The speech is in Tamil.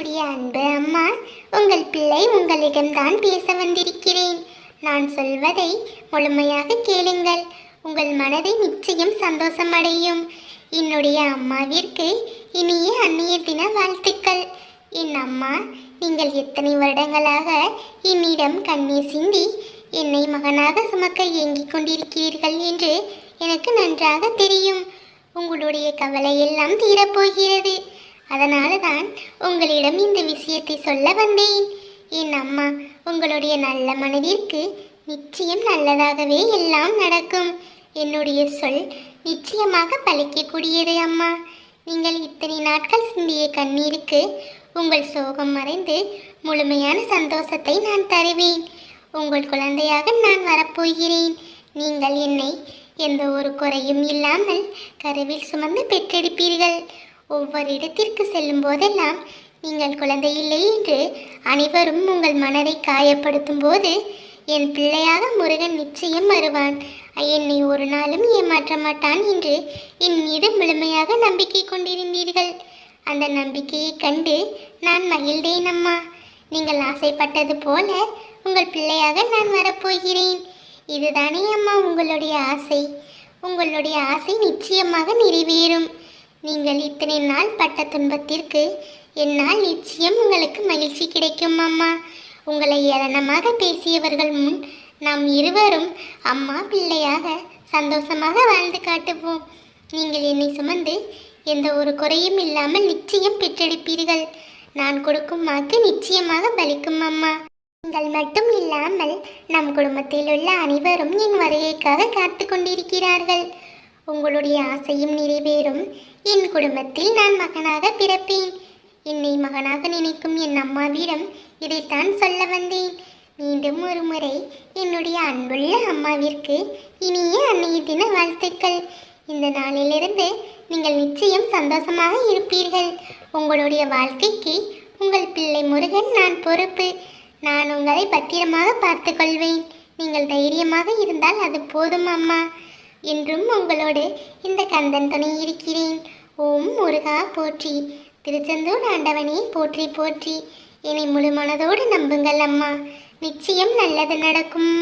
என்னுடைய அன்பு அம்மா, உங்கள் பிள்ளை உங்களிடம்தான் பேச வந்திருக்கிறேன். நான் சொல்வதை முழுமையாக கேளுங்கள். உங்கள் மனதை நிச்சயம் சந்தோஷமடையும். என்னுடைய அம்மாவிற்கு இனிய அந்நிய தின வாழ்த்துக்கள். என் அம்மா, நீங்கள் எத்தனை வருடங்களாக என்னிடம் கண்ணீர் சிந்தி என்னை மகனாக சுமக்க ஏங்கிக் கொண்டிருக்கிறீர்கள் என்று எனக்கு நன்றாக தெரியும். உங்களுடைய கவலை எல்லாம் தீரப்போகிறது. அதனால தான் உங்களிடம் இந்த விஷயத்தை சொல்ல வந்தேன். என் அம்மா, உங்களுடைய நல்ல மனதிற்கு நிச்சயம் நல்லதாகவே எல்லாம் நடக்கும். என்னுடைய சொல் நிச்சயமாக பலிக்கக்கூடியது அம்மா. நீங்கள் இத்தனை நாட்கள் சிந்திய கண்ணீருக்கு உங்கள் சோகம் மறைந்து முழுமையான சந்தோஷத்தை நான் தருவேன். உங்கள் குழந்தையாக நான் வரப்போகிறேன். நீங்கள் என்னை எந்த ஒரு குறையும் இல்லாமல் கருவில் சுமந்து பெற்றெடுப்பீர்கள். ஒவ்வொரு இடத்திற்கு செல்லும் போதெல்லாம் நீங்கள் குழந்தை இல்லை என்று அனைவரும் உங்கள் மனதை காயப்படுத்தும் போது என் பிள்ளையாக முருகன் நிச்சயம் வருவான். என்னை ஒரு நாளும் ஏமாற்ற மாட்டான் என்று என் மீது முழுமையாக நம்பிக்கை கொண்டிருந்தீர்கள். அந்த நம்பிக்கையை கண்டு நான் மகிழ்ந்தேன் அம்மா. நீங்கள் ஆசைப்பட்டது போல உங்கள் பிள்ளையாக நான் வரப்போகிறேன். இதுதானே அம்மா உங்களுடைய ஆசை. உங்களுடைய ஆசை நிச்சயமாக நிறைவேறும். நீங்கள் இத்தனை நாள் பட்ட துன்பத்திற்கு என்னால் நிச்சயம் உங்களுக்கு மகிழ்ச்சி கிடைக்கும் அம்மா. உங்களை ஏளனமாக பேசியவர்கள் முன் நாம் இருவரும் அம்மா பிள்ளையாக சந்தோஷமாக வாழ்ந்து காட்டுவோம். நீங்கள் என்னை சுமந்து எந்த ஒரு குறையும் இல்லாமல் நிச்சயம் பெற்றெடுப்பீர்கள். நான் கொடுக்கும் வாக்கு நிச்சயமாக பலிக்கும் அம்மா. நீங்கள் மட்டும் இல்லாமல் நம் குடும்பத்தில் உள்ள அனைவரும் என் வருகைக்காக காத்து கொண்டிருக்கிறார்கள். உங்களுடைய ஆசையும் நிறைவேறும். என் குடும்பத்தில் நான் மகனாக பிறப்பேன். என்னை மகனாக நினைக்கும் என் அம்மாவிடம் இதைத்தான் சொல்ல வந்தேன். மீண்டும் ஒரு முறை என்னுடைய அன்புள்ள அம்மாவிற்கு இனிய அன்னைய தின வாழ்த்துக்கள். இந்த நாளிலிருந்து நீங்கள் நிச்சயம் சந்தோஷமாக இருப்பீர்கள். உங்களுடைய வாழ்க்கைக்கு உங்கள் பிள்ளை முருகன் நான் பொறுப்பு. நான் உங்களை பத்திரமாக பார்த்து கொள்வேன். நீங்கள் தைரியமாக இருந்தால் அது போதும் அம்மா. என்றும் உங்களோடு இந்த கந்தன் துணை இருக்கிறேன். ஓம் முருகா போற்றி. திருச்செந்தூர் ஆண்டவனே போற்றி போற்றி. என்னை முழு மனதோடு நம்புங்கள் அம்மா. நிச்சயம் நல்லது நடக்கும்.